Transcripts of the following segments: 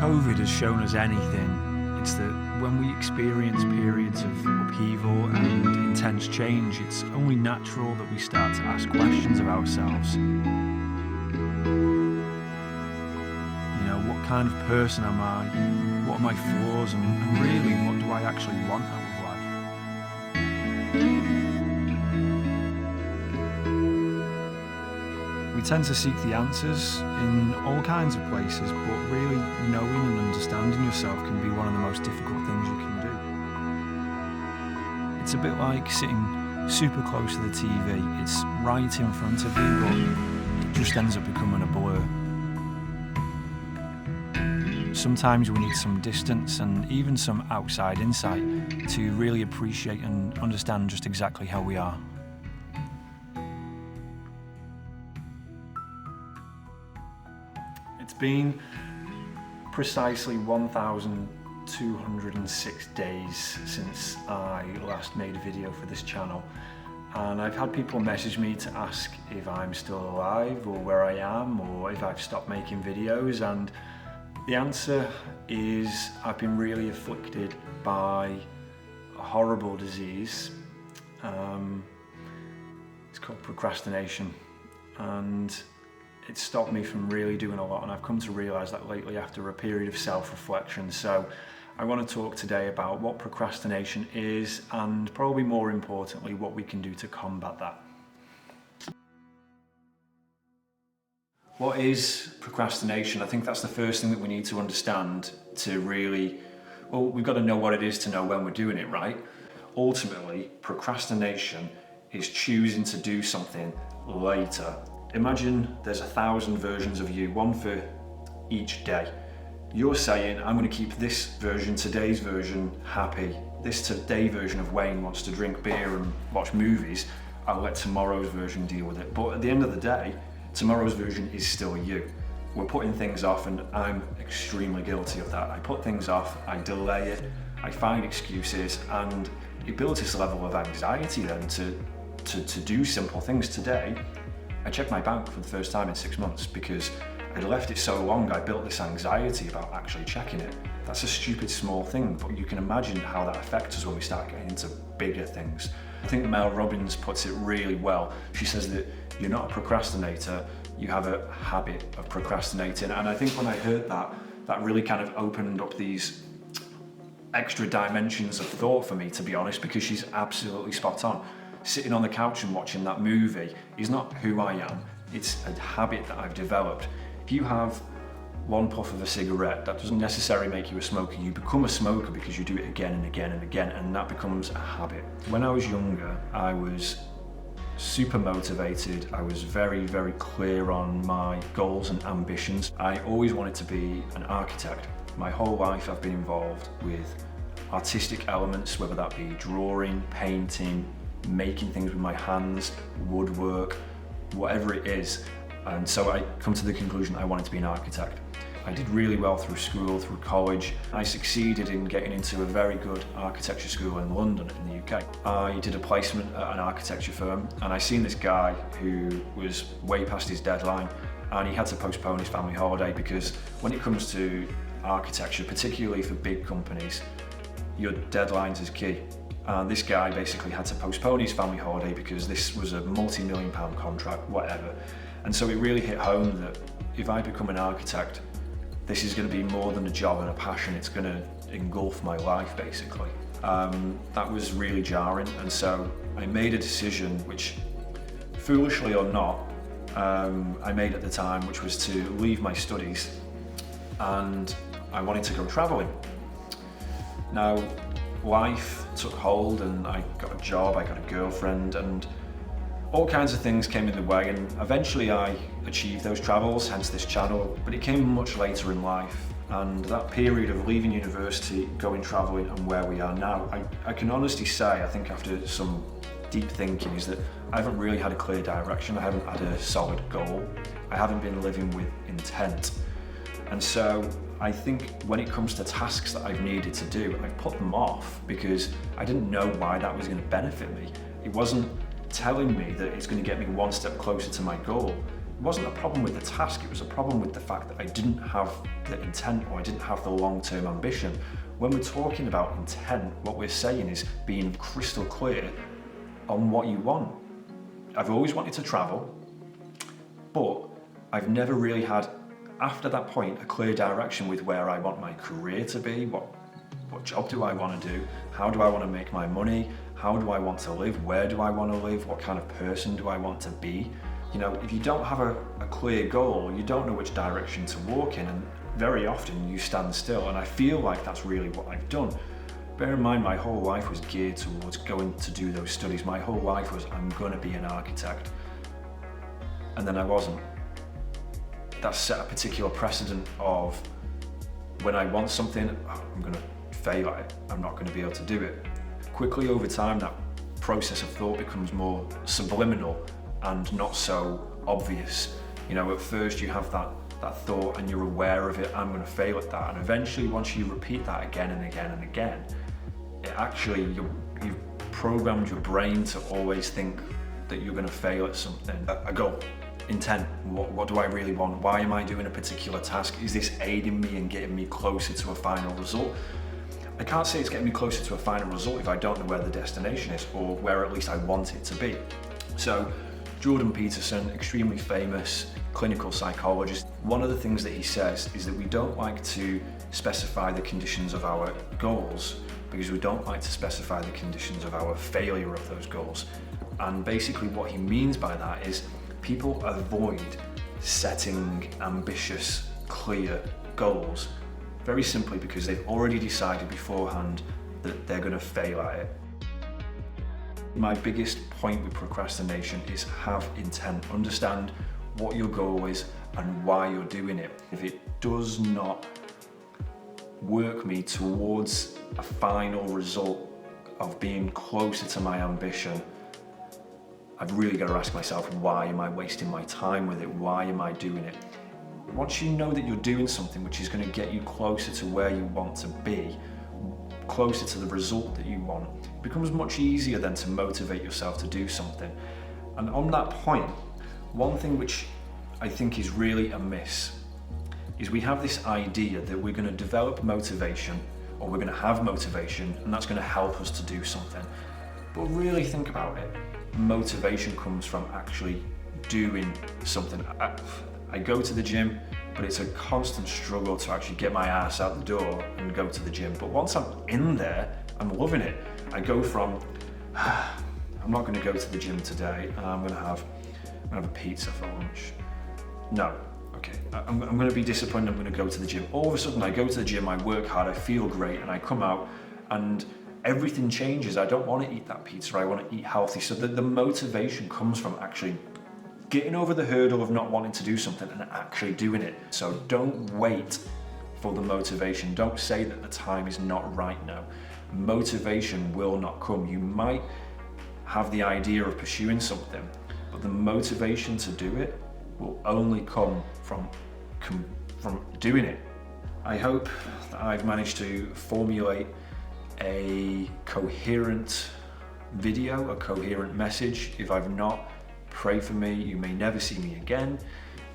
COVID has shown us anything, it's that when we experience periods of upheaval and intense change, it's only natural that we start to ask questions of ourselves. You know, what kind of person am I? What are my flaws? And really, what do I actually want out of life? We tend to seek the answers in all kinds of places, but really knowing and understanding yourself can be one of the most difficult things you can do. It's a bit like sitting super close to the TV. It's right in front of you, but it just ends up becoming a blur. Sometimes we need some distance and even some outside insight to really appreciate and understand just exactly how we are. It's been precisely 1,206 days since I last made a video for this channel, and I've had people message me to ask if I'm still alive or where I am or if I've stopped making videos, and the answer is I've been really afflicted by a horrible disease. It's called procrastination, and it's stopped me from really doing a lot, and I've come to realise that lately after a period of self-reflection. So I want to talk today about what procrastination is, and probably more importantly, what we can do to combat that. What is procrastination? I think that's the first thing that we need to understand to really, well, we've got to know what it is to know when we're doing it, right? Ultimately, procrastination is choosing to do something later. Imagine there's 1,000 versions of you, one for each day. You're saying, I'm going to keep this version, today's version, happy. This today version of Wayne wants to drink beer and watch movies. I'll let tomorrow's version deal with it. But at the end of the day, tomorrow's version is still you. We're putting things off, and I'm extremely guilty of that. I put things off, I delay it, I find excuses, and it builds this level of anxiety then to do simple things. Today, I checked my bank for the first time in 6 months because I'd left it so long. I built this anxiety about actually checking it. That's a stupid small thing, but you can imagine how that affects us when we start getting into bigger things. I think Mel Robbins puts it really well. She says that you're not a procrastinator, you have a habit of procrastinating. And I think when I heard that, that really kind of opened up these extra dimensions of thought for me, to be honest, because she's absolutely spot on. Sitting on the couch and watching that movie is not who I am, it's a habit that I've developed. If you have one puff of a cigarette, that doesn't necessarily make you a smoker. You become a smoker because you do it again and again and again, and that becomes a habit. When I was younger, I was super motivated. I was very, very clear on my goals and ambitions. I always wanted to be an architect. My whole life I've been involved with artistic elements, whether that be drawing, painting, making things with my hands, woodwork, whatever it is. And so I come to the conclusion that I wanted to be an architect. I did really well through school, through college. I succeeded in getting into a very good architecture school in London, in the UK. I did a placement at an architecture firm, and I seen this guy who was way past his deadline, and he had to postpone his family holiday because when it comes to architecture, particularly for big companies, your deadlines is key. This guy basically had to postpone his family holiday because this was a multi-million pound contract, whatever. And so it really hit home that if I become an architect, this is going to be more than a job and a passion. It's going to engulf my life, basically. That was really jarring, and so I made a decision, which, foolishly or not, I made at the time, which was to leave my studies, and I wanted to go traveling. Now, life took hold, and I got a job, I got a girlfriend, and all kinds of things came in the way, and eventually I achieved those travels, hence this channel, but it came much later in life. And that period of leaving university, going traveling, and where we are now, I can honestly say, I think after some deep thinking, is that I haven't really had a clear direction. I haven't had a solid goal. I haven't been living with intent. And so I think when it comes to tasks that I've needed to do, I've put them off because I didn't know why that was going to benefit me. It wasn't telling me that it's going to get me one step closer to my goal. It wasn't a problem with the task, it was a problem with the fact that I didn't have the intent, or I didn't have the long-term ambition. When we're talking about intent, what we're saying is being crystal clear on what you want. I've always wanted to travel, but I've never really had, after that point, a clear direction with where I want my career to be, what job do I want to do, how do I want to make my money, how do I want to live, where do I want to live, what kind of person do I want to be. You know, if you don't have a clear goal, you don't know which direction to walk in, and very often you stand still, and I feel like that's really what I've done. Bear in mind, my whole life was geared towards going to do those studies. My whole life was, I'm going to be an architect. And then I wasn't. That set a particular precedent of when I want something, I'm going to fail at it. I'm not going to be able to do it. Quickly over time, that process of thought becomes more subliminal and not so obvious. You know, at first you have that thought and you're aware of it, I'm going to fail at that. And eventually, once you repeat that again and again and again, it actually, you've programmed your brain to always think that you're going to fail at something. A goal, intent, what do I really want? Why am I doing a particular task? Is this aiding me and getting me closer to a final result? I can't say it's getting me closer to a final result if I don't know where the destination is, or where at least I want it to be. So, Jordan Peterson, extremely famous clinical psychologist, one of the things that he says is that we don't like to specify the conditions of our goals because we don't like to specify the conditions of our failure of those goals. And basically what he means by that is people avoid setting ambitious, clear goals very simply because they've already decided beforehand that they're going to fail at it. My biggest point with procrastination is have intent. Understand what your goal is and why you're doing it. If it does not work me towards a final result of being closer to my ambition, I've really got to ask myself, why am I wasting my time with it? Why am I doing it? Once you know that you're doing something which is going to get you closer to where you want to be, closer to the result that you want, it becomes much easier then to motivate yourself to do something. And on that point, one thing which I think is really amiss is we have this idea that we're going to develop motivation, or we're going to have motivation, and that's going to help us to do something. But really think about it. Motivation comes from actually doing something. I go to the gym, but it's a constant struggle to actually get my ass out the door and go to the gym. But once I'm in there, I'm loving it. I go from, I'm not going to go to the gym today, and I'm going to have a pizza for lunch. No, okay, I'm going to be disciplined, I'm going to go to the gym. All of a sudden I go to the gym, I work hard, I feel great, and I come out and everything changes. I don't want to eat that pizza, I want to eat healthy. So the motivation comes from actually getting over the hurdle of not wanting to do something and actually doing it. So don't wait for the motivation. Don't say that the time is not right now. Motivation will not come. You might have the idea of pursuing something, but the motivation to do it will only come from doing it. I hope that I've managed to formulate a coherent video, a coherent message. If I've not, pray for me. You may never see me again,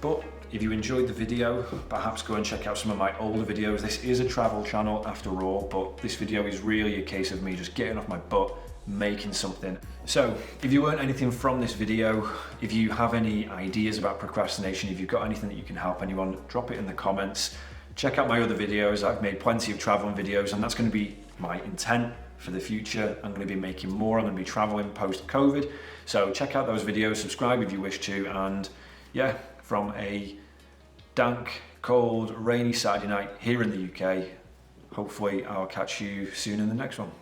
but If you enjoyed the video, perhaps go and check out some of my older videos. This is a travel channel after all, but this video is really a case of me just getting off my butt, making something. So if you learned anything from this video, if you have any ideas about procrastination, if you've got anything that you can help anyone, drop it in the comments. Check out my other videos. I've made plenty of traveling videos, and that's going to be my intent for the future. I'm going to be making more. I'm going to be traveling post-COVID. So check out those videos, subscribe if you wish to, and yeah, from a dank, cold, rainy Saturday night here in the UK, hopefully I'll catch you soon in the next one.